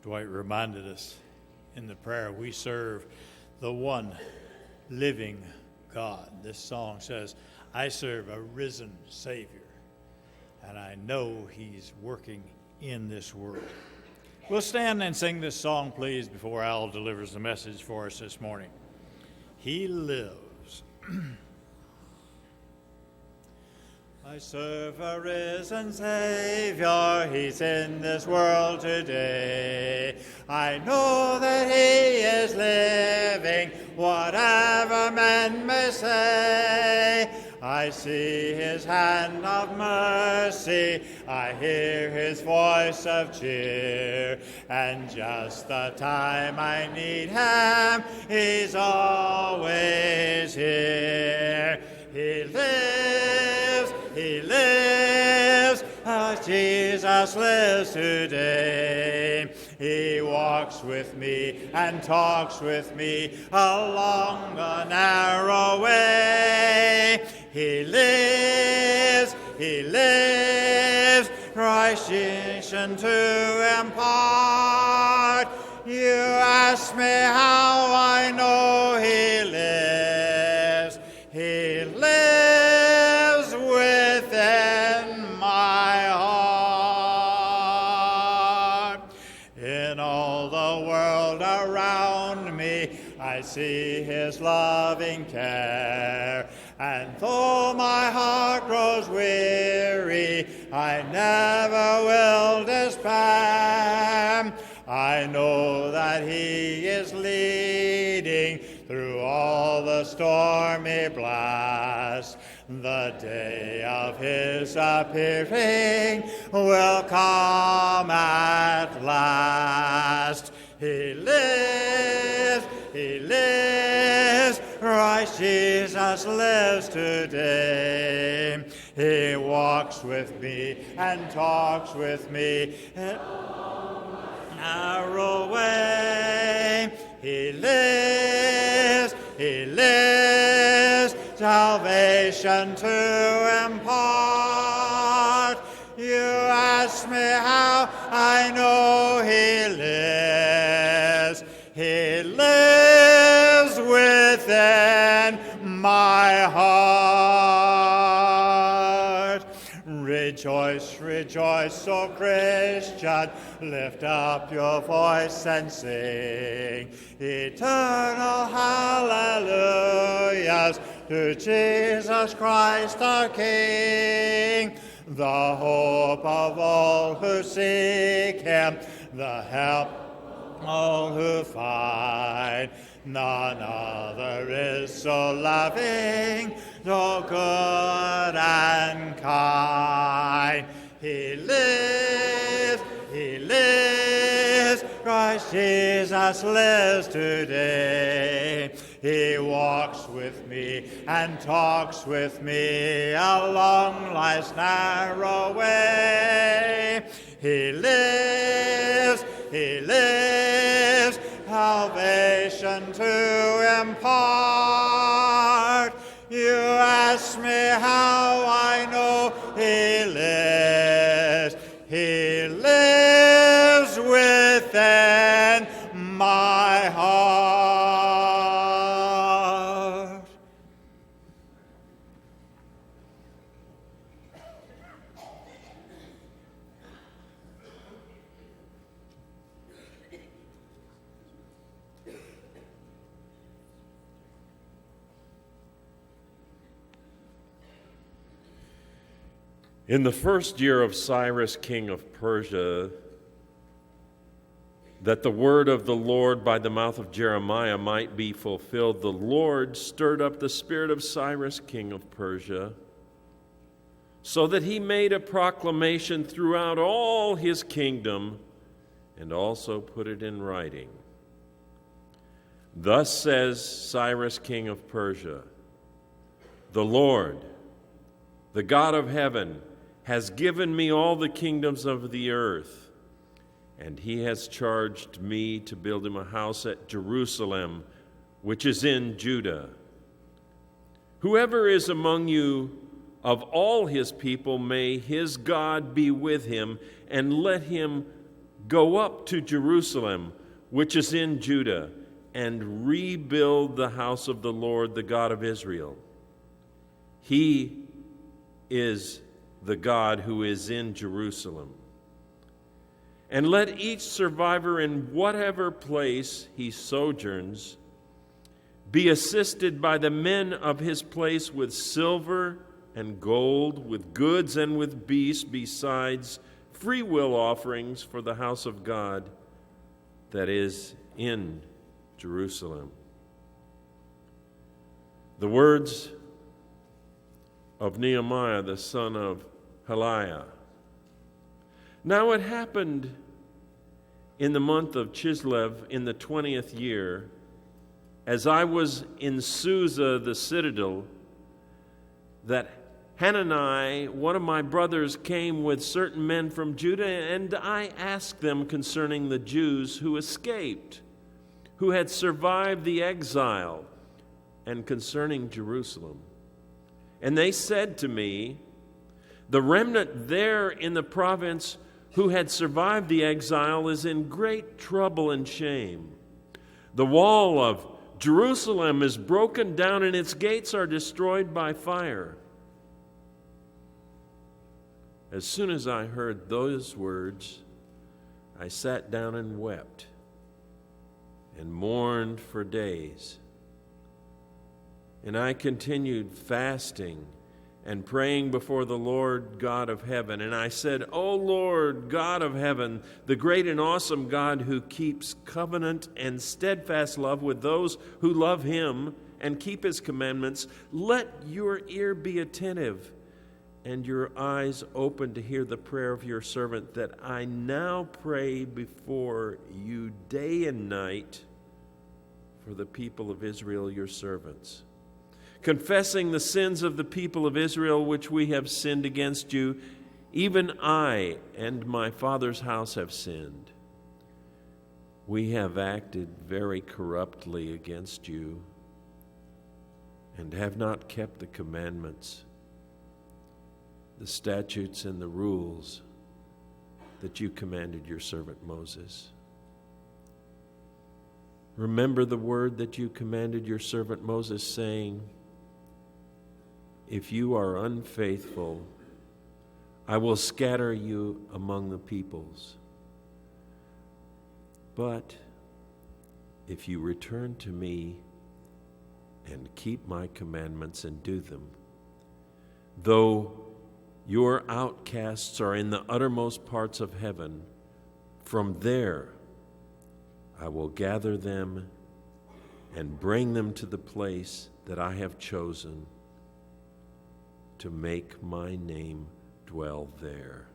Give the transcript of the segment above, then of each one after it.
Dwight reminded us in the prayer, we serve the one living God. This song says, I serve a risen Savior, and I know he's working in this world. We'll stand and sing this song, please, before Al delivers the message for us this morning. He lives. I serve a risen Savior, he's in this world today. I know that he is living, whatever men may say. I see his hand of mercy, I hear his voice of cheer, and just the time I need him, he's always here. He lives, as Jesus lives today. He walks with me and talks with me along the narrow way. He lives, creation to impart. You ask me how I know he lives. He lives within my heart. In all the world around me, I see his loving care. And though my heart grows weary, I never will despair. I know that he is leading through all the stormy blast. The day of his appearing will come at last. He lives, Christ Jesus lives today. He walks with me and talks with me in narrow way. He lives, salvation to impart. You ask me how I know he lives. He lives within my heart. Rejoice, rejoice, O Christian, lift up your voice and sing eternal hallelujahs to Jesus Christ our King, the hope of all who seek him, the help all who find. None other is so loving, so good and kind. He lives, Christ Jesus lives today. He walks with me and talks with me along life's narrow way. He lives, salvation to impart. You ask me how I know he lives. He lives within my heart. In the first year of Cyrus, king of Persia, that the word of the Lord by the mouth of Jeremiah might be fulfilled, the Lord stirred up the spirit of Cyrus, king of Persia, so that he made a proclamation throughout all his kingdom and also put it in writing. Thus says Cyrus, king of Persia, the Lord, the God of heaven, has given me all the kingdoms of the earth, and he has charged me to build him a house at Jerusalem, which is in Judah. Whoever is among you of all his people, may his God be with him, and let him Go up to Jerusalem, which is in Judah, and rebuild the house of the Lord, the God of Israel. He is the God who is in Jerusalem. And let each survivor in whatever place he sojourns be assisted by the men of his place with silver and gold, with goods and with beasts, besides free will offerings for the house of God that is in Jerusalem. The words of Nehemiah, the son of Haliah. Now it happened in the month of Chislev in the 20th year, as I was in Susa, the citadel, that Hanani, one of my brothers, came with certain men from Judah, and I asked them concerning the Jews who escaped, who had survived the exile, and concerning Jerusalem. And they said to me, the remnant there in the province who had survived the exile is in great trouble and shame. The wall of Jerusalem is broken down, and its gates are destroyed by fire. As soon as I heard those words, I sat down and wept and mourned for days. And I continued fasting and praying before the Lord God of heaven. And I said, O Lord God of heaven, the great and awesome God who keeps covenant and steadfast love with those who love him and keep his commandments, let your ear be attentive and your eyes open to hear the prayer of your servant, that I now pray before you day and night for the people of Israel, your servants, confessing the sins of the people of Israel which we have sinned against you. Even I and my father's house have sinned. We have acted very corruptly against you and have not kept the commandments, the statutes and the rules that you commanded your servant Moses. Remember the word that you commanded your servant Moses, saying, if you are unfaithful, I will scatter you among the peoples. But if you return to me and keep my commandments and do them, though your outcasts are in the uttermost parts of heaven, from there I will gather them and bring them to the place that I have chosen to make my name dwell there.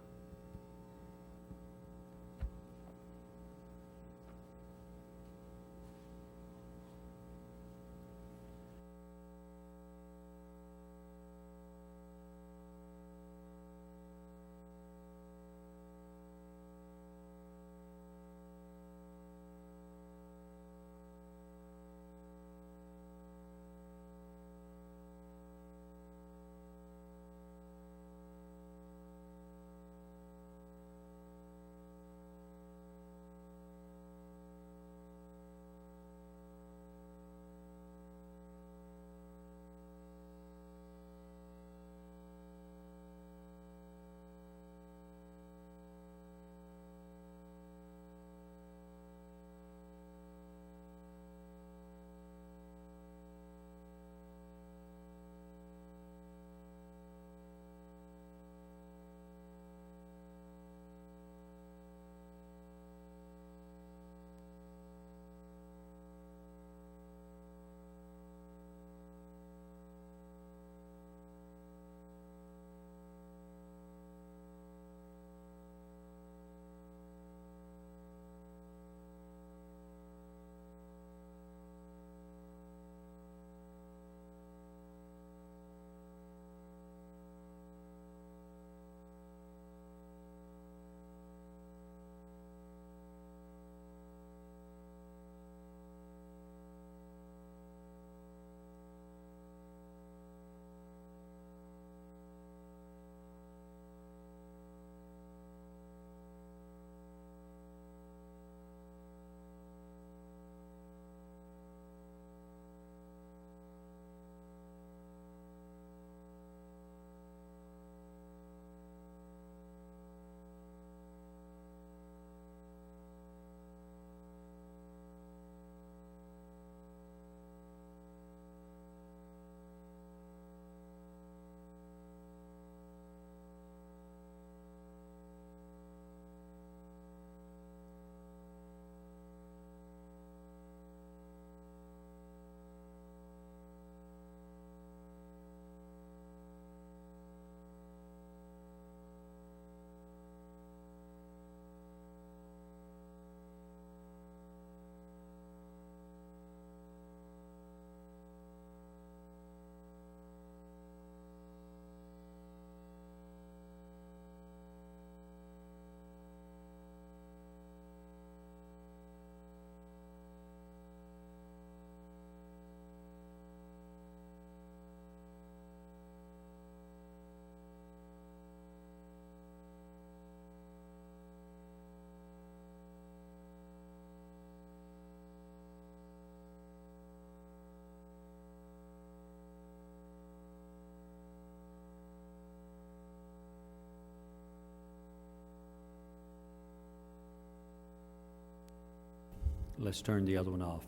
Let's turn the other one off.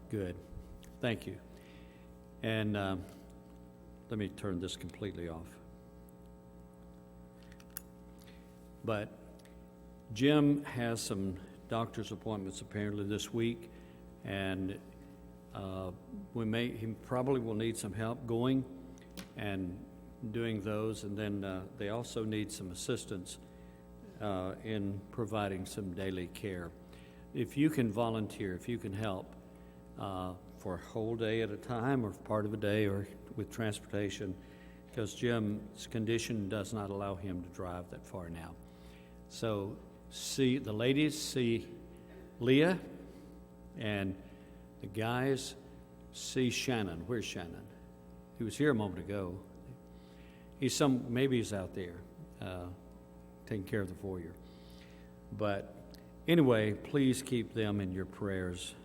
Good. Thank you. And let me turn this completely off. But Jim has some doctor's appointments apparently this week, and he probably will need some help going and doing those, and then they also need some assistance in providing some daily care. If you can volunteer, if you can help for a whole day at a time or part of a day or with transportation, because Jim's condition does not allow him to drive that far now. So see the ladies, see Leah, and the guys see Shannon. Where's Shannon? He was here a moment ago. Maybe he's out there taking care of the foyer. But anyway, please keep them in your prayers.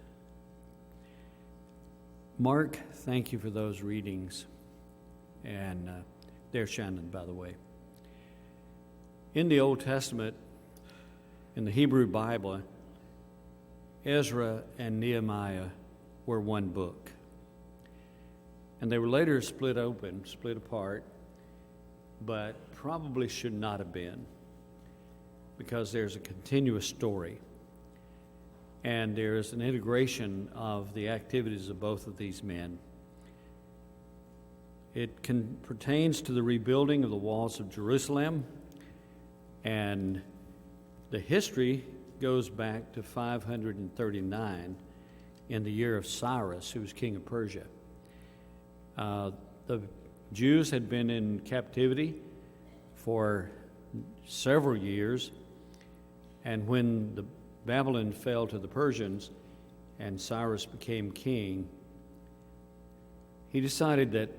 Mark, thank you for those readings. And there's Shannon, by the way. In the Old Testament, in the Hebrew Bible, Ezra and Nehemiah were one book. And they were later split apart, but probably should not have been, because there's a continuous story. And there's an integration of the activities of both of these men. It pertains to the rebuilding of the walls of Jerusalem, and the history goes back to 539 in the year of Cyrus, who was king of Persia. The Jews had been in captivity for several years, and when Babylon fell to the Persians and Cyrus became king, he decided that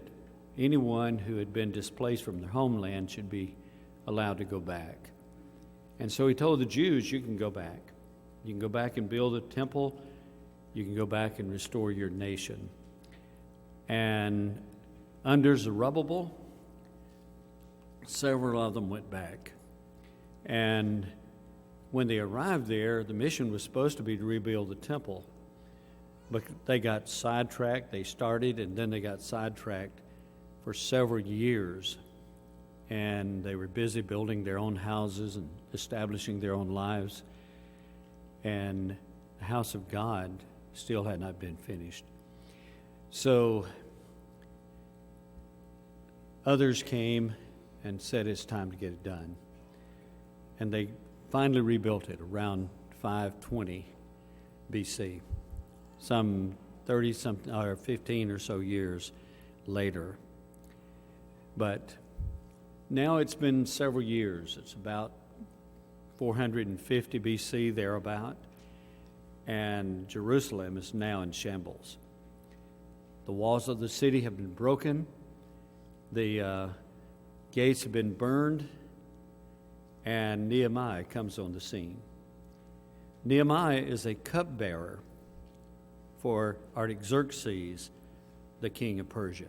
anyone who had been displaced from their homeland should be allowed to go back. And so he told the Jews, you can go back. You can go back and build a temple. You can go back and restore your nation. And under Zerubbabel, several of them went back. And when they arrived there, the mission was supposed to be to rebuild the temple. But they got sidetracked. They started, and then they got sidetracked for several years. And they were busy building their own houses and establishing their own lives. And the house of God still had not been finished. So others came and said it's time to get it done. And they finally rebuilt it around 520 BC, some 30-something or 15 or so years later. But now it's been several years. It's about 450 BC, thereabout, and Jerusalem is now in shambles. The walls of the city have been broken. The gates have been burned, and Nehemiah comes on the scene. Nehemiah is a cupbearer for Artaxerxes, the king of Persia.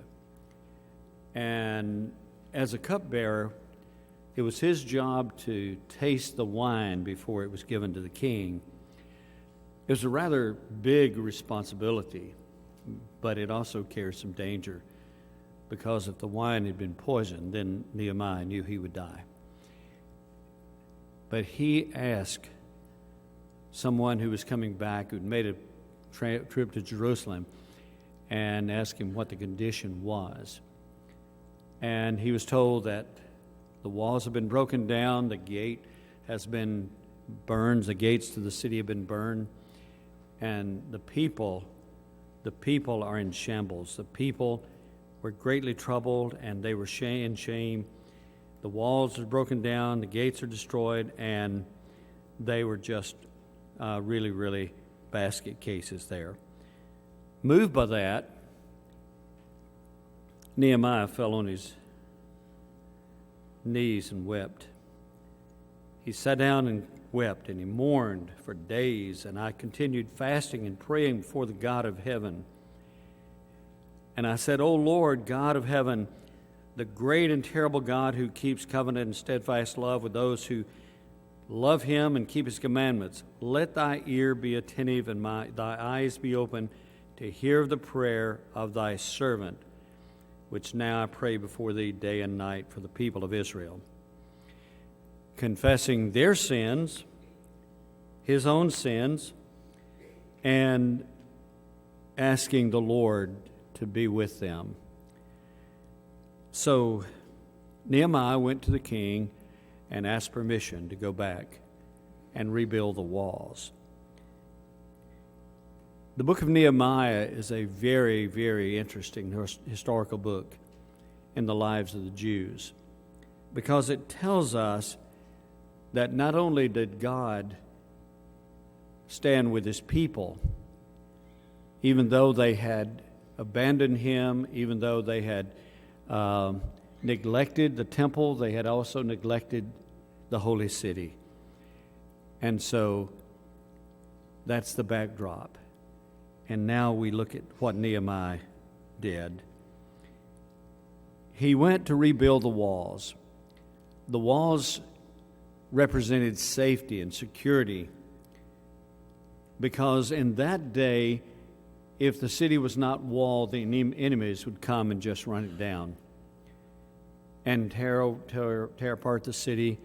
And as a cupbearer, it was his job to taste the wine before it was given to the king. It was a rather big responsibility, but it also carried some danger, because if the wine had been poisoned, then Nehemiah knew he would die. But he asked someone who was coming back, who'd made a trip to Jerusalem, and asked him what the condition was. And he was told that the walls have been broken down, the gate has been burned, the gates to the city have been burned, and the people are in shambles. The people were greatly troubled, and they were in shame. The walls are broken down, the gates are destroyed, and they were just really, really basket cases there. Moved by that, Nehemiah fell on his knees and wept. He sat down and wept, and he mourned for days, and I continued fasting and praying before the God of heaven. And I said, O Lord, God of heaven, the great and terrible God who keeps covenant and steadfast love with those who love him and keep his commandments. Let thy ear be attentive and thy eyes be open to hear the prayer of thy servant, which now I pray before thee day and night for the people of Israel. Confessing their sins, his own sins, and asking the Lord to be with them. So Nehemiah went to the king and asked permission to go back and rebuild the walls. The book of Nehemiah is a very, very interesting historical book in the lives of the Jews, because it tells us that not only did God stand with his people, even though they had abandoned him, even though they had neglected the temple, they had also neglected the holy city. And so that's the backdrop. And now we look at what Nehemiah did. He went to rebuild the walls. The walls represented safety and security, because in that day, if the city was not walled, the enemies would come and just run it down and tear apart the city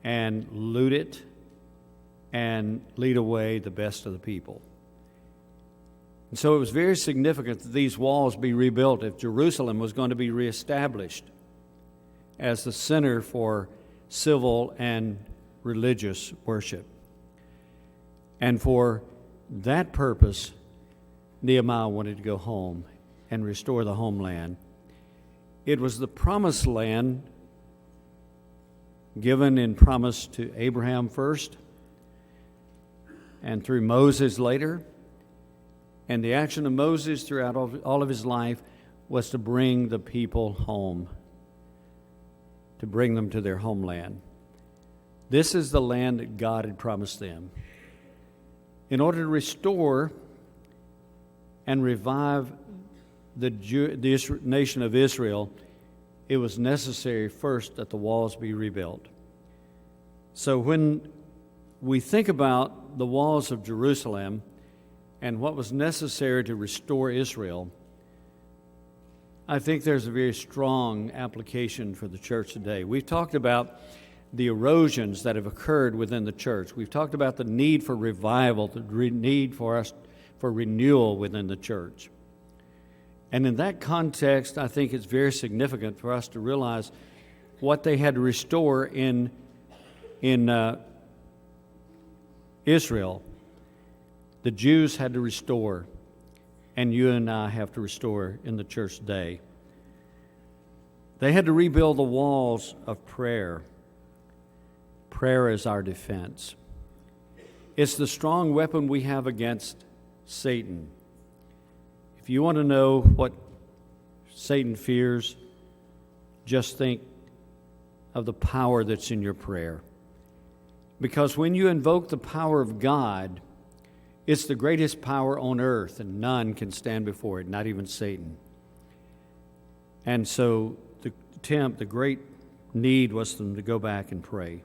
and loot it and lead away the best of the people. And so it was very significant that these walls be rebuilt if Jerusalem was going to be reestablished as the center for civil and religious worship. And for that purpose, Nehemiah wanted to go home and restore the homeland. It was the promised land given in promise to Abraham first and through Moses later. And the action of Moses throughout all of his life was to bring the people home, to bring them to their homeland. This is the land that God had promised them. In order to restore and revive the nation of Israel, it was necessary first that the walls be rebuilt. So when we think about the walls of Jerusalem and what was necessary to restore Israel, I think there's a very strong application for the church today. We've talked about the erosions that have occurred within the church. We've talked about the need for revival, the need for us for renewal within the church. And in that context, I think it's very significant for us to realize what they had to restore in Israel. The Jews had to restore, and you and I have to restore in the church today. They had to rebuild the walls of prayer. Prayer is our defense. It's the strong weapon we have against Satan. If you want to know what Satan fears, just think of the power that's in your prayer. Because when you invoke the power of God, it's the greatest power on earth, and none can stand before it, not even Satan. And so the great need was for them to go back and pray.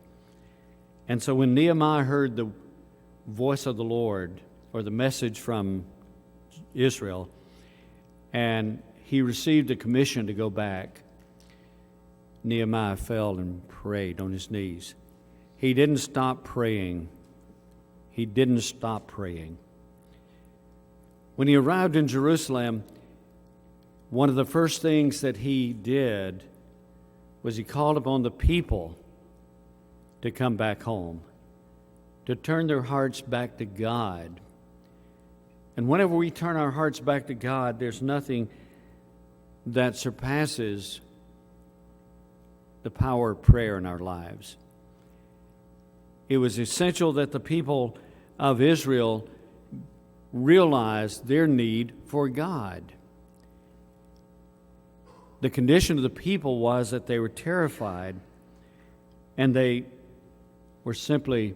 And so when Nehemiah heard the voice of the Lord, or the message from Israel, and he received a commission to go back, Nehemiah fell and prayed on his knees. He didn't stop praying. He didn't stop praying. When he arrived in Jerusalem, one of the first things that he did was he called upon the people to come back home, to turn their hearts back to God. And whenever we turn our hearts back to God, there's nothing that surpasses the power of prayer in our lives. It was essential that the people of Israel realized their need for God. The condition of the people was that they were terrified, and they were simply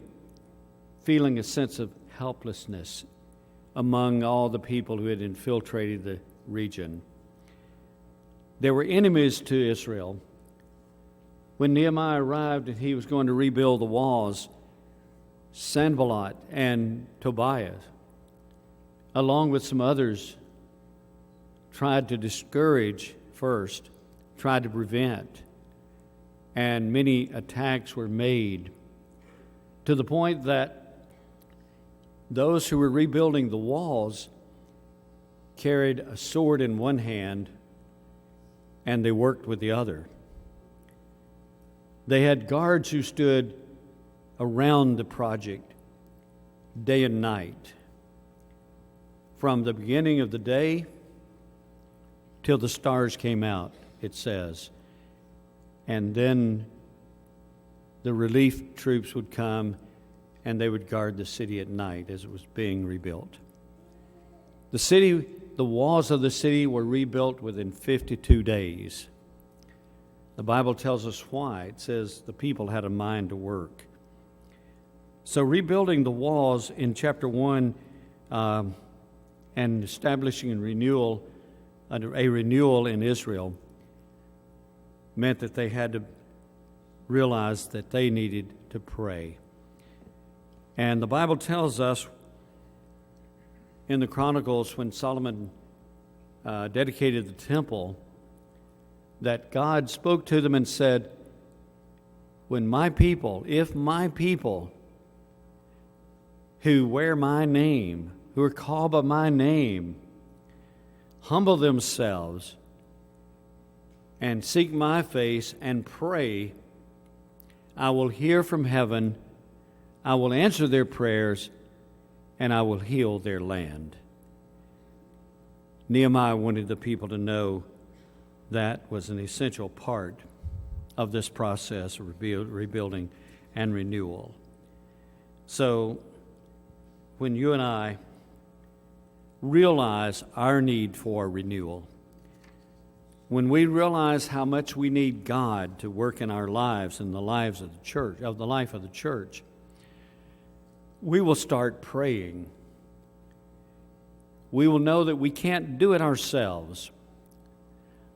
feeling a sense of helplessness among all the people who had infiltrated the region. There were enemies to Israel. When Nehemiah arrived and he was going to rebuild the walls, Sanballat and Tobiah, along with some others, tried to discourage first, tried to prevent, and many attacks were made to the point that those who were rebuilding the walls carried a sword in one hand and they worked with the other. They had guards who stood around the project day and night, from the beginning of the day till the stars came out, it says. And then the relief troops would come and they would guard the city at night as it was being rebuilt. The walls of the city were rebuilt within 52 days. The Bible tells us why. It says the people had a mind to work. So rebuilding the walls in chapter 1 and establishing a renewal in Israel meant that they had to realize that they needed to pray. And the Bible tells us in the Chronicles, when Solomon dedicated the temple, that God spoke to them and said, if my people who wear my name, who are called by my name, humble themselves and seek my face and pray, I will hear from heaven, I will answer their prayers, and I will heal their land. Nehemiah wanted the people to know that was an essential part of this process of rebuilding and renewal. So, when you and I realize our need for renewal, when we realize how much we need God to work in our lives and the lives of the church, of the life of the church, we will start praying. We will know that we can't do it ourselves.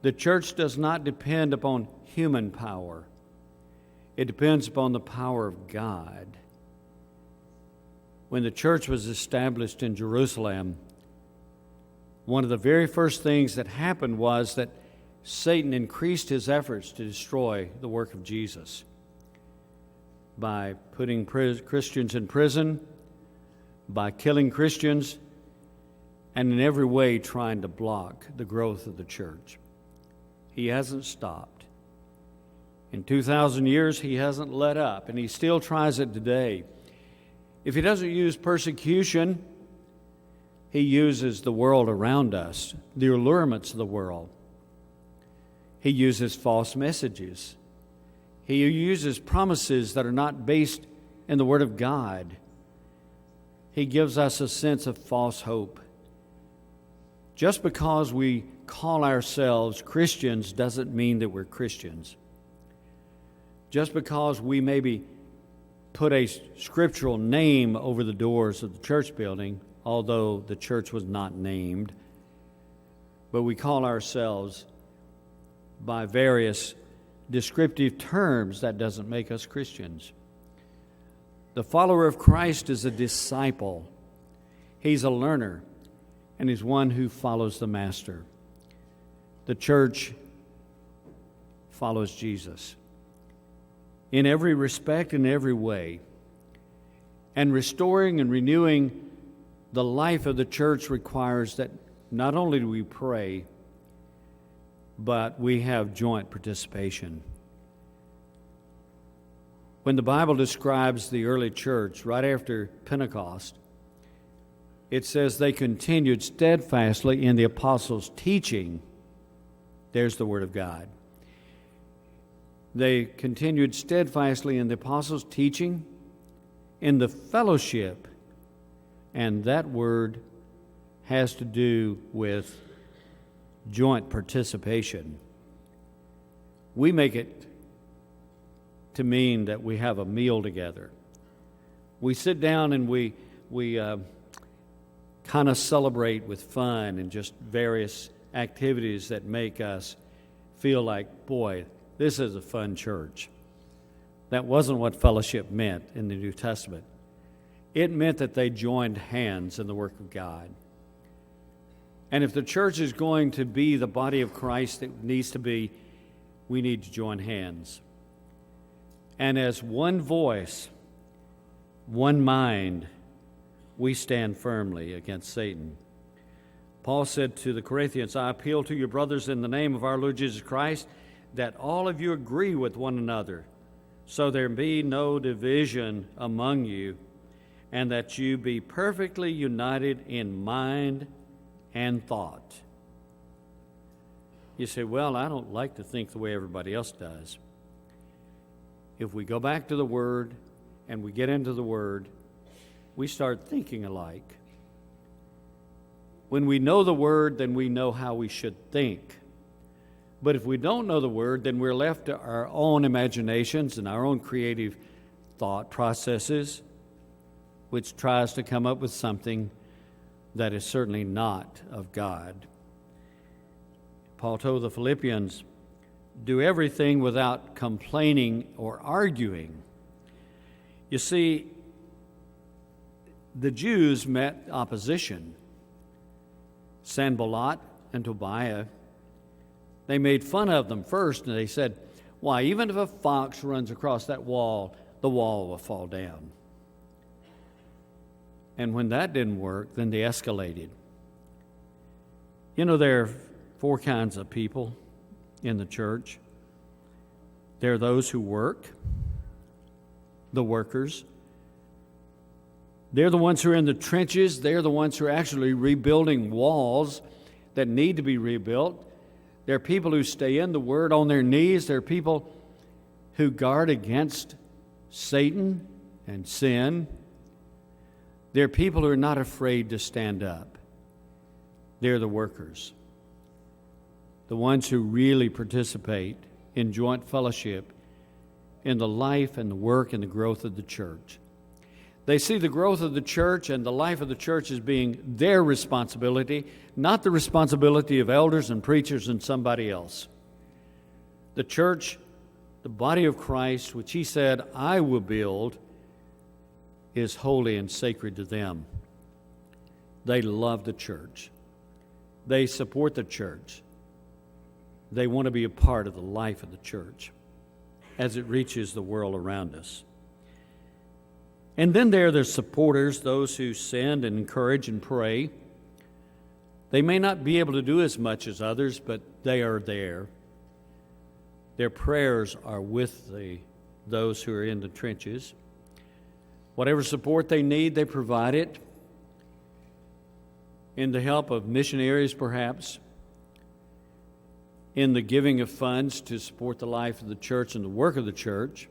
The church does not depend upon human power. It depends upon the power of God. When the church was established in Jerusalem, one of the very first things that happened was that Satan increased his efforts to destroy the work of Jesus by putting Christians in prison, by killing Christians, and in every way trying to block the growth of the church. He hasn't stopped. In 2,000 years, he hasn't let up, and he still tries it today. If he doesn't use persecution, he uses the world around us, the allurements of the world. He uses false messages. He uses promises that are not based in the Word of God. He gives us a sense of false hope. Just because we call ourselves Christians doesn't mean that we're Christians. Just because we maybe put a scriptural name over the doors of the church building, although the church was not named, but we call ourselves by various descriptive terms, that doesn't make us Christians. The follower of Christ is a disciple. He's a learner, and he's one who follows the Master. The church follows Jesus in every respect, in every way. And restoring and renewing the life of the church requires that not only do we pray, but we have joint participation. When the Bible describes the early church right after Pentecost, it says they continued steadfastly in the apostles' teaching. There's the Word of God. They continued steadfastly in the apostles' teaching, in the fellowship, and that word has to do with joint participation. We make it to mean that we have a meal together. We sit down and we kind of celebrate with fun and just various activities that make us feel like, boy, this is a fun church. That wasn't what fellowship meant in the New Testament. It meant that they joined hands in the work of God. And if the church is going to be the body of Christ it needs to be, we need to join hands. And as one voice, one mind, we stand firmly against Satan. Paul said to the Corinthians, I appeal to you, brothers, in the name of our Lord Jesus Christ, that all of you agree with one another, so there be no division among you, and that you be perfectly united in mind and thought. You say, well, I don't like to think the way everybody else does. If we go back to the Word and we get into the Word, we start thinking alike. When we know the Word, then we know how we should think. But if we don't know the Word, then we're left to our own imaginations and our own creative thought processes, which tries to come up with something that is certainly not of God. Paul told the Philippians, do everything without complaining or arguing. You see, the Jews met opposition. Sanballat and Tobiah, they made fun of them first, and they said, why, even if a fox runs across that wall, the wall will fall down. And when that didn't work, then they escalated. You know, there are 4 kinds of people in the church. There are those who work, the workers. They're the ones who are in the trenches. They're the ones who are actually rebuilding walls that need to be rebuilt. There are people who stay in the Word on their knees. There are people who guard against Satan and sin. There are people who are not afraid to stand up. They're the workers, the ones who really participate in joint fellowship in the life and the work and the growth of the church. They see the growth of the church and the life of the church as being their responsibility, not the responsibility of elders and preachers and somebody else. The church, the body of Christ, which he said, I will build, is holy and sacred to them. They love the church. They support the church. They want to be a part of the life of the church as it reaches the world around us. And then there are the supporters, those who send and encourage and pray. They may not be able to do as much as others, but they are there. Their prayers are with those who are in the trenches. Whatever support they need, they provide it. In the help of missionaries, perhaps. In the giving of funds to support the life of the church and the work of the church.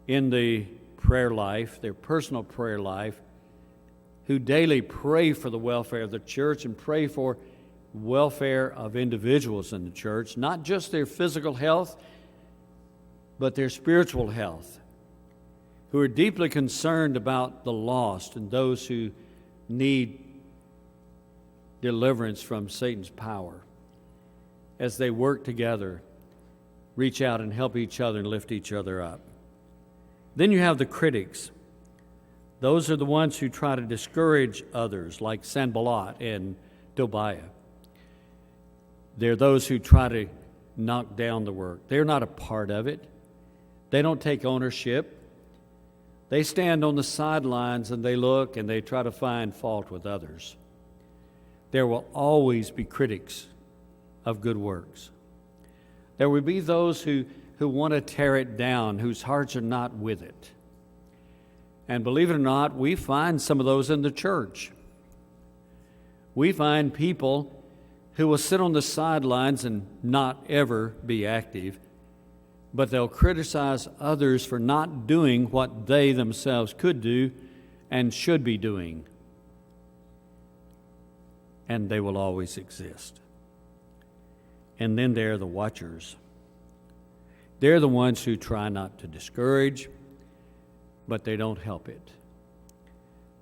In the prayer life, their personal prayer life, who daily pray for the welfare of the church and pray for welfare of individuals in the church, not just their physical health, but their spiritual health, who are deeply concerned about the lost and those who need deliverance from Satan's power. As they work together, reach out and help each other and lift each other up. Then you have the critics. Those are the ones who try to discourage others, like Sanballat and Tobiah. They're those who try to knock down the work. They're not a part of it. They don't take ownership. They stand on the sidelines and they look and they try to find fault with others. There will always be critics of good works. There will be those who want to tear it down, whose hearts are not with it. And believe it or not, we find some of those in the church. We find people who will sit on the sidelines and not ever be active, but they'll criticize others for not doing what they themselves could do and should be doing. And they will always exist. And then there are the watchers. They're the ones who try not to discourage, but they don't help it.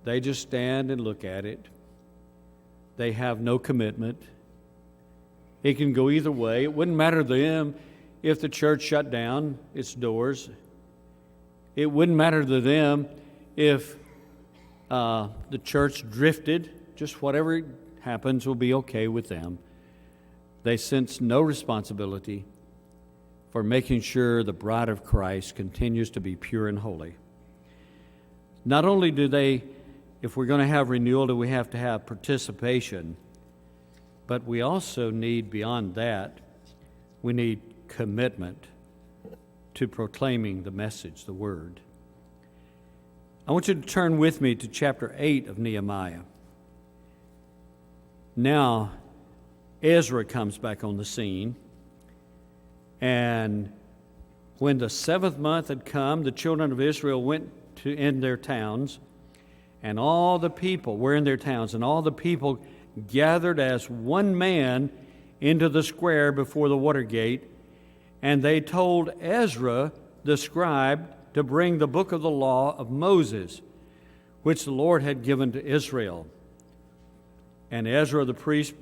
They just stand and look at it. They have no commitment. It can go either way. It wouldn't matter to them if the church shut down its doors. It wouldn't matter to them if the church drifted. Just whatever happens will be okay with them. They sense no responsibility for making sure the bride of Christ continues to be pure and holy. Not only do they, if we're going to have renewal, do we have to have participation, but we also need, beyond that, we need commitment to proclaiming the message, the word. I want you to turn with me to chapter 8 of Nehemiah. Now, Ezra comes back on the scene, and when the 7th month had come, the children of Israel went in their towns, and all the people were in their towns, and all the people gathered as one man into the square before the water gate, and they told Ezra the scribe to bring the book of the law of Moses, which the Lord had given to Israel. And Ezra the priest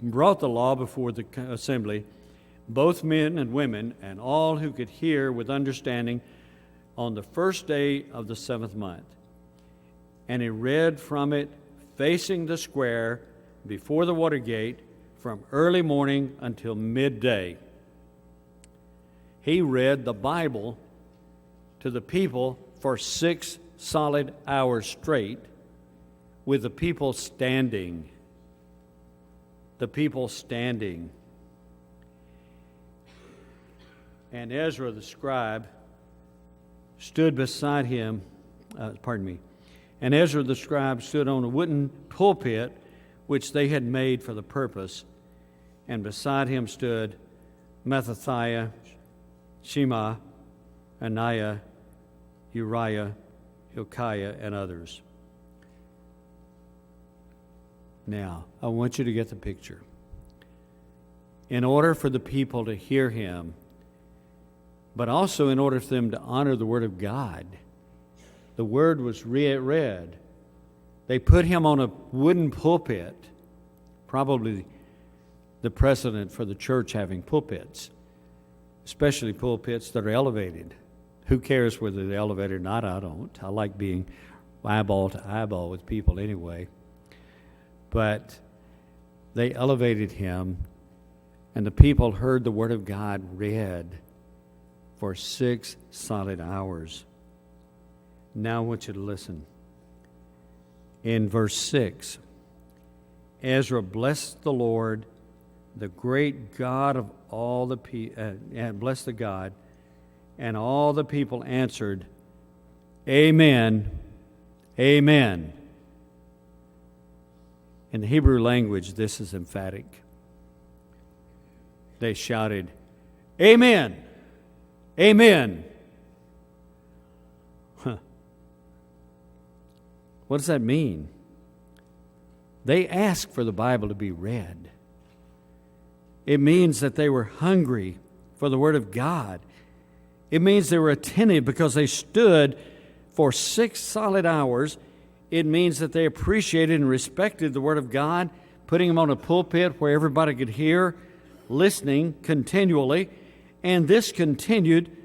brought the law before the assembly, both men and women, and all who could hear with understanding, on the first day of the 7th month. And he read from it, facing the square before the water gate, from early morning until midday. He read the Bible to the people for 6 solid hours straight, with the people standing. The people standing. And Ezra the scribe stood beside him, and Ezra the scribe stood on a wooden pulpit which they had made for the purpose, and beside him stood Mattathiah, Shema, Ananiah, Uriah, Hilkiah, and others. Now, I want you to get the picture. In order for the people to hear him, but also in order for them to honor the Word of God, the Word was read. They put him on a wooden pulpit, probably the precedent for the church having pulpits, especially pulpits that are elevated. Who cares whether they're elevated or not? I don't. I like being eyeball to eyeball with people anyway. But they elevated him, and the people heard the Word of God read for 6 solid hours. Now I want you to listen. In verse 6, Ezra blessed the Lord, the great God of all the people, and blessed the God, and all the people answered, Amen, Amen. In the Hebrew language, this is emphatic. They shouted, Amen, Amen. What does that mean? They asked for the Bible to be read. It means that they were hungry for the Word of God. It means they were attentive because they stood for 6 solid hours. It means that they appreciated and respected the Word of God, putting them on a pulpit where everybody could hear, listening continually. And this continued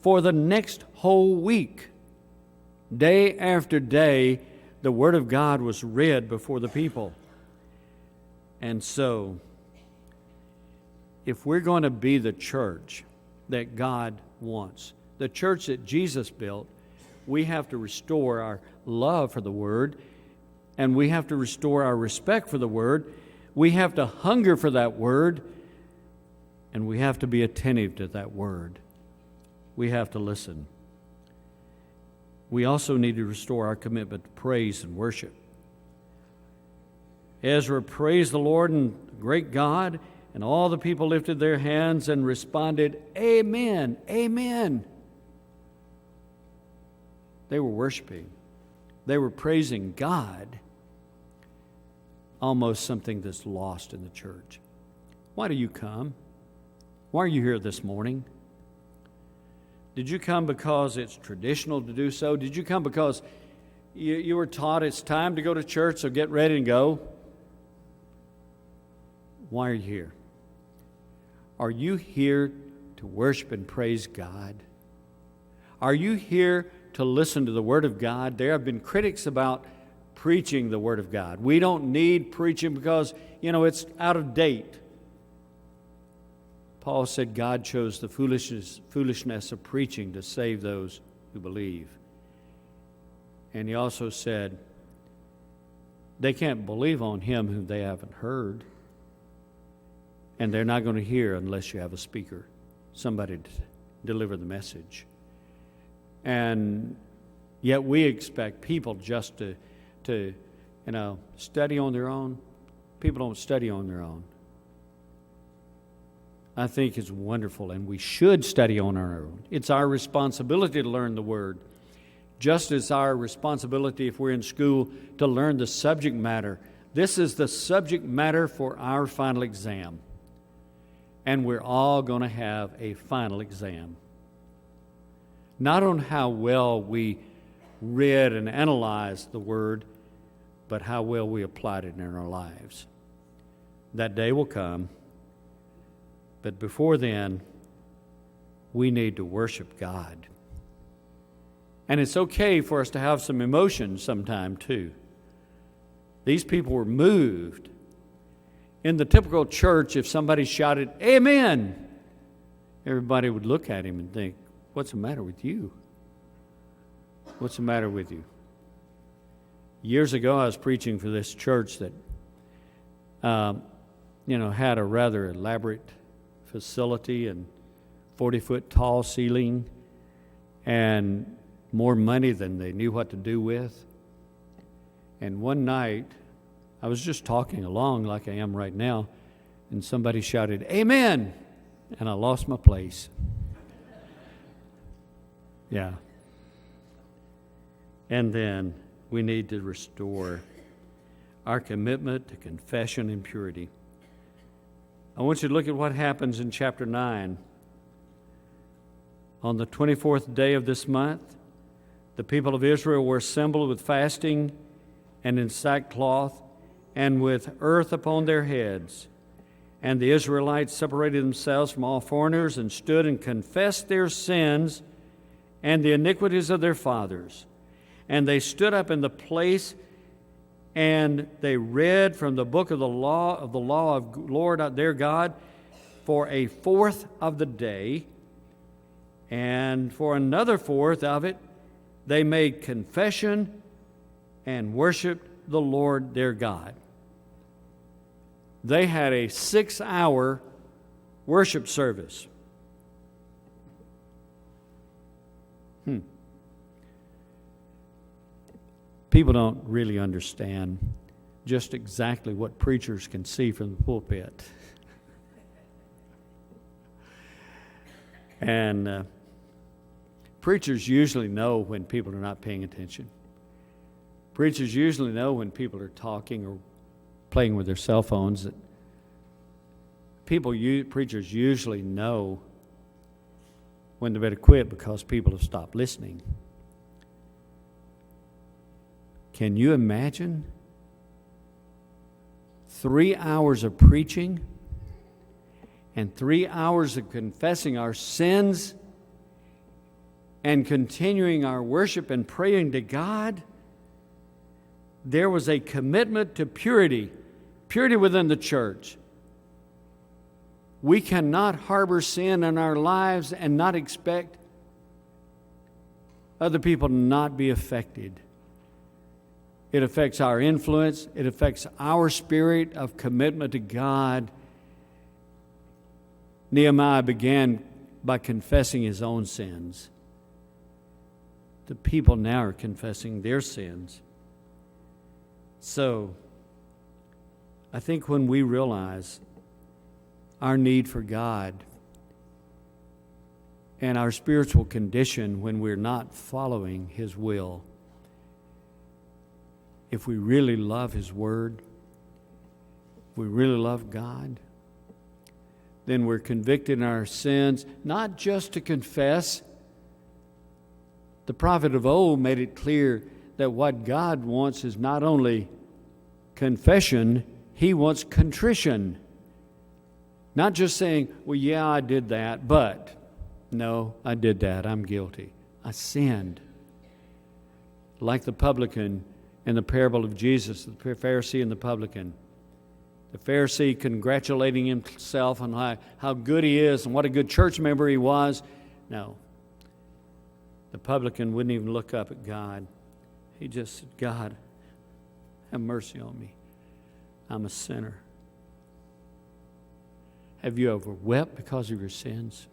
for the next whole week. Day after day, the Word of God was read before the people. And so, if we're going to be the church that God wants, the church that Jesus built, we have to restore our love for the Word, and we have to restore our respect for the Word. We have to hunger for that Word, and we have to be attentive to that Word. We have to listen. We also need to restore our commitment to praise and worship. Ezra praised the Lord and great God, and all the people lifted their hands and responded, Amen, Amen. They were worshiping. They were praising God, almost something that's lost in the church. Why do you come? Why are you here this morning? Did you come because it's traditional to do so? Did you come because you were taught it's time to go to church, so get ready and go? Why are you here? Are you here to to worship and praise God? Are you here to listen to the Word of God? There have been critics about preaching the Word of God. We don't need preaching because, it's out of date. Paul said God chose the foolishness of preaching to save those who believe. And he also said they can't believe on him whom they haven't heard. And they're not going to hear unless you have a speaker, somebody to deliver the message. And yet we expect people just to study on their own. People don't study on their own. I think it's wonderful, and we should study on our own. It's our responsibility to learn the Word, just as our responsibility if we're in school to learn the subject matter. This is the subject matter for our final exam, and we're all going to have a final exam. Not on how well we read and analyzed the Word, but how well we applied it in our lives. That day will come. But before then, we need to worship God. And it's okay for us to have some emotion sometime too. These people were moved. In the typical church, if somebody shouted, "Amen," everybody would look at him and think, "What's the matter with you? What's the matter with you?" Years ago, I was preaching for this church that, had a rather elaborate facility and 40-foot tall ceiling and more money than they knew what to do with. And one night, I was just talking along like I am right now, and somebody shouted, "Amen!" and I lost my place. Yeah. And then we need to restore our commitment to confession and purity. I want you to look at what happens in chapter 9. On the 24th day of this month, the people of Israel were assembled with fasting and in sackcloth and with earth upon their heads. And the Israelites separated themselves from all foreigners and stood and confessed their sins and the iniquities of their fathers. And they stood up in the place and they read from the book of the law of Lord their God for a fourth of the day, and for another fourth of it they made confession and worshiped the Lord their God. They had a 6-hour worship service. People don't really understand just exactly what preachers can see from the pulpit. And preachers usually know when people are not paying attention. Preachers usually know when people are talking or playing with their cell phones. Preachers usually know when they better quit because people have stopped listening. Can you imagine 3 hours of preaching and 3 hours of confessing our sins and continuing our worship and praying to God? There was a commitment to purity within the church. We cannot harbor sin in our lives and not expect other people to not be affected. It affects our influence. It affects our spirit of commitment to God. Nehemiah began by confessing his own sins. The people now are confessing their sins. So, I think when we realize our need for God and our spiritual condition when we're not following His will, if we really love His Word, if we really love God, then we're convicted in our sins, not just to confess. The prophet of old made it clear that what God wants is not only confession, He wants contrition. Not just saying, well, yeah, I did that, but no, I did that. I'm guilty. I sinned. Like the publican in the parable of Jesus, the Pharisee and the publican. The Pharisee congratulating himself on how good he is and what a good church member he was. No. The publican wouldn't even look up at God. He just said, God, have mercy on me. I'm a sinner. Have you ever wept because of your sins?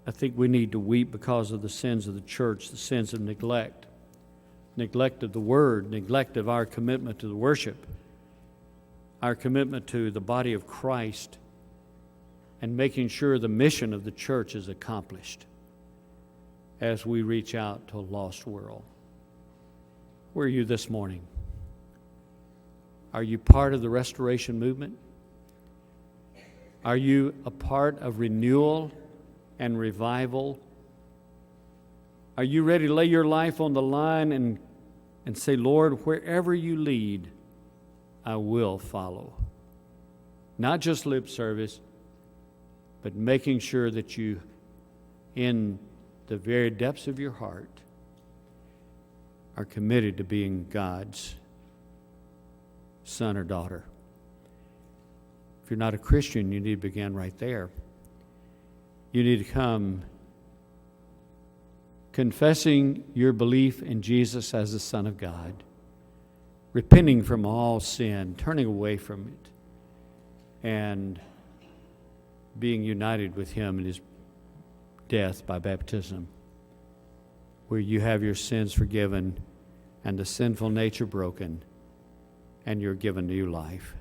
I think we need to weep because of the sins of the church, the sins of neglect. Neglect of the Word, neglect of our commitment to the worship, our commitment to the body of Christ, and making sure the mission of the church is accomplished as we reach out to a lost world. Where are you this morning? Are you part of the restoration movement? Are you a part of renewal and revival? Are you ready to lay your life on the line and say, Lord, wherever you lead, I will follow? Not just lip service, but making sure that you, in the very depths of your heart, are committed to being God's son or daughter. If you're not a Christian, you need to begin right there. You need to come confessing your belief in Jesus as the Son of God, repenting from all sin, turning away from it, and being united with Him in His death by baptism, where you have your sins forgiven and the sinful nature broken, and you're given new life.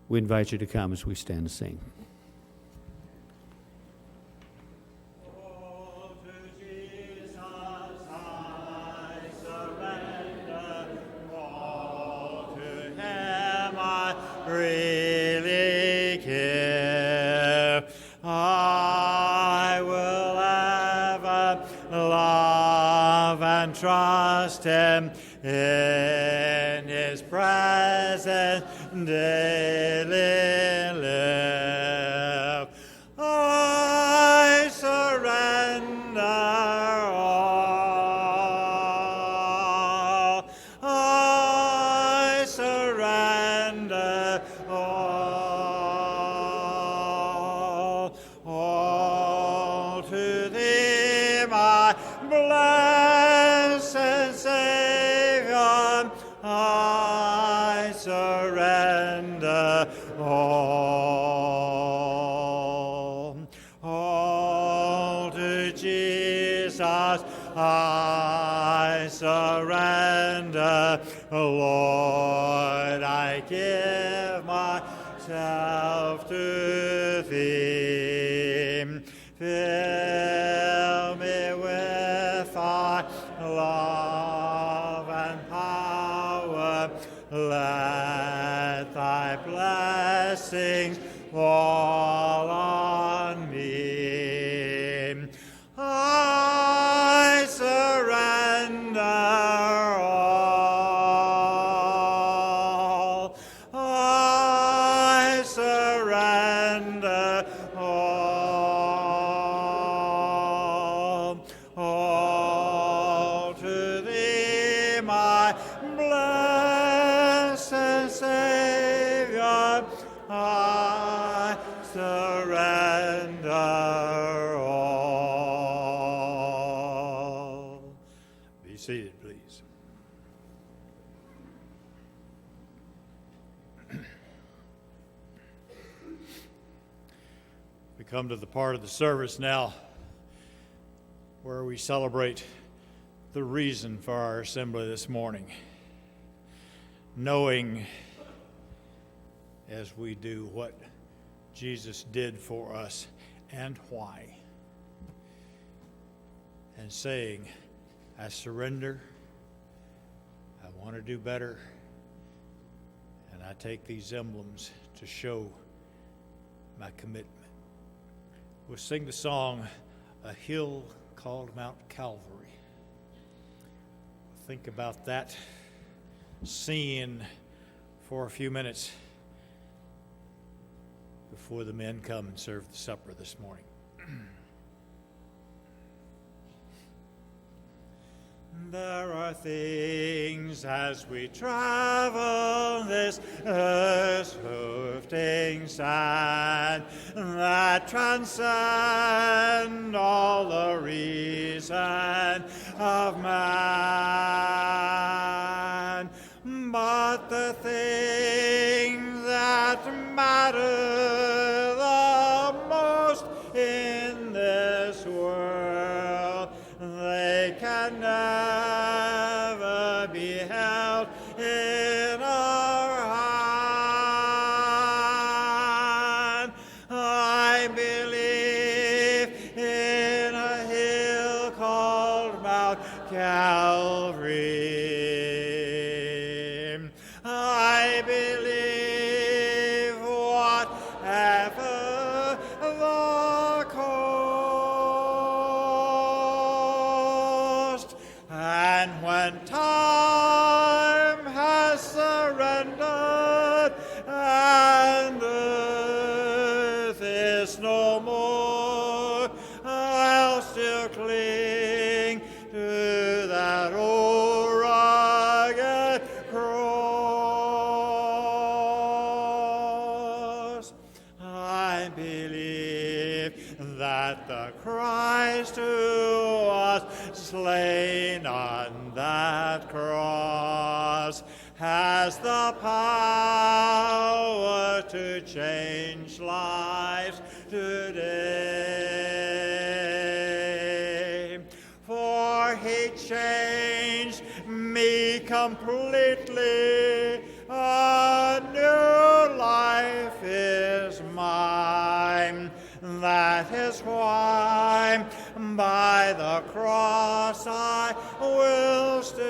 We invite you to come as we stand and sing. Really care. I will ever love and trust Him in His presence daily live. I surrender all. I surrender all to Thee, my blessed Savior. I surrender all to Jesus. I surrender, Lord. I give myself to Thee. Fill me with Thy love and power. Let Thy blessings fall on me. I surrender all. I surrender all to Thee, my blessed Savior. I surrender all. Be seated, please. We come to the part of the service now where we celebrate the reason for our assembly this morning, knowing as we do what Jesus did for us and why, and saying, I surrender, I want to do better, and I take these emblems to show my commitment. We'll sing the song, A Hill Called Mount Calvary. Think about that scene for a few minutes before the men come and serve the supper this morning. There are things as we travel this earth's shifting sand that transcend all the reason of man. But the things that matter the most in this world, they can never be held in our hand. I believe in a hill called Mount Calvary. I believe whatever the cost, and when time has surrendered and earth is no more, I'll still cling to that old rugged cross. I believe that the Christ who was slain on that cross has the power to change lives today. For he changed me completely. A new life is mine. That is why by the cross I will stay.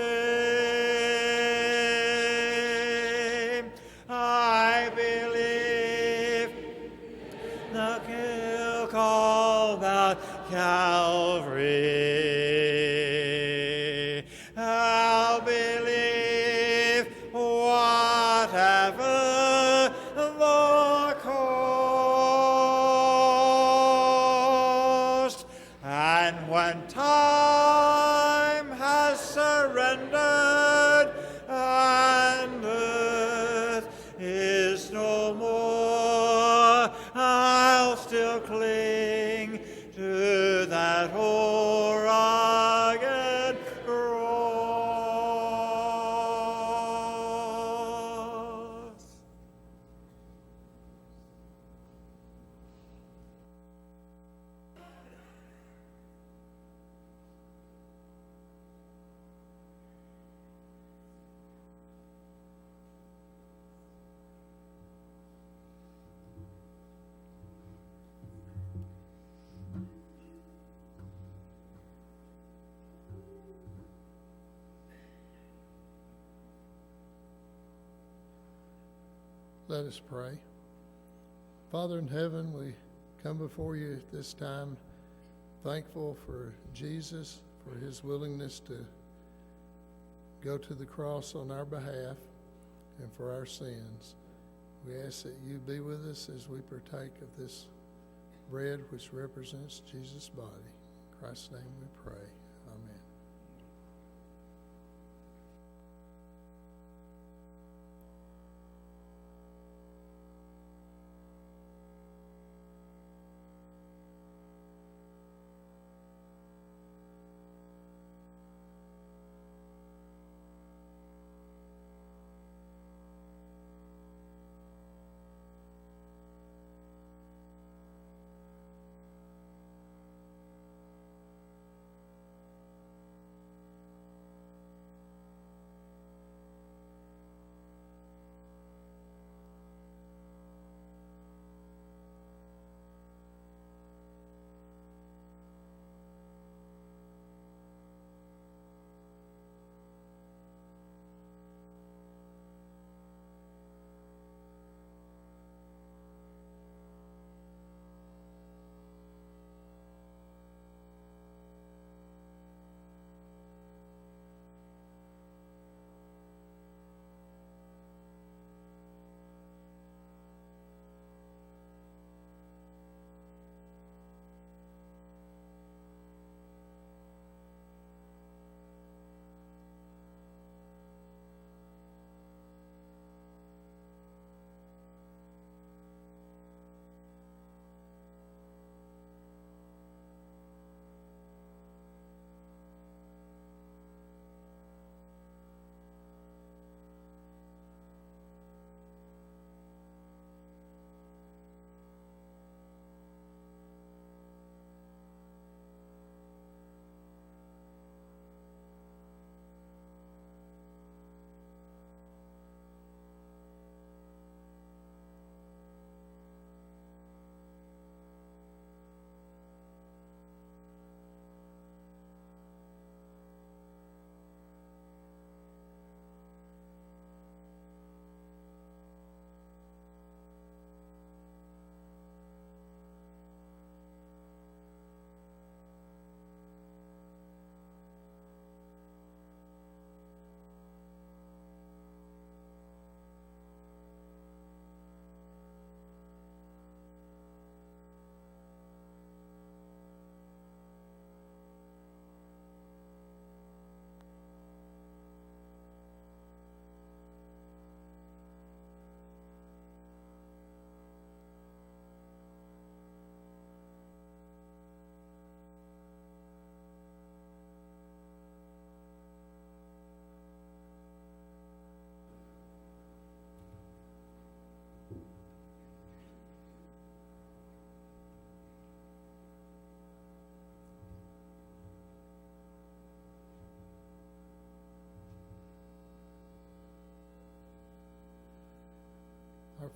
I believe the hill called Mount Calvary. I'll believe whatever the cost, and when time has surrendered and earth is no more, I'll still cling to that old rugged cross. Let us pray. Father in heaven, we come before you at this time thankful for Jesus, for his willingness to go to the cross on our behalf and for our sins. We ask that you be with us as we partake of this bread which represents Jesus' body. In Christ's name we pray. Amen.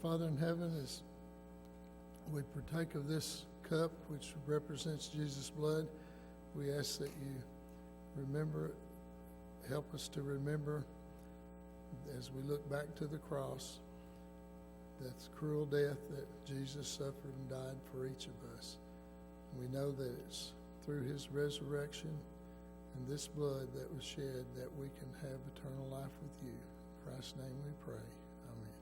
Father in heaven, as we partake of this cup, which represents Jesus' blood, we ask that you help us to remember as we look back to the cross, that cruel death that Jesus suffered and died for each of us. We know that it's through his resurrection and this blood that was shed that we can have eternal life with you. In Christ's name we pray. Amen.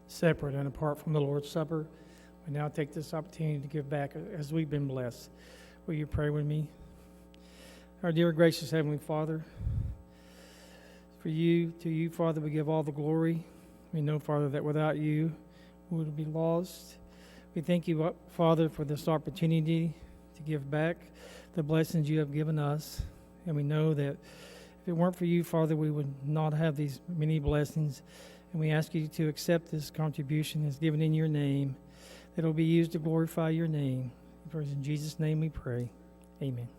Separate and apart from the Lord's Supper, we now take this opportunity to give back as we've been blessed. Will you pray with me? Our dear gracious Heavenly Father, to you, Father, we give all the glory. We know, Father, that without you, we would be lost. We thank you, Father, for this opportunity to give back the blessings you have given us. And we know that if it weren't for you, Father, we would not have these many blessings. And we ask you to accept this contribution as given in your name, that it will be used to glorify your name. For in Jesus' name we pray. Amen.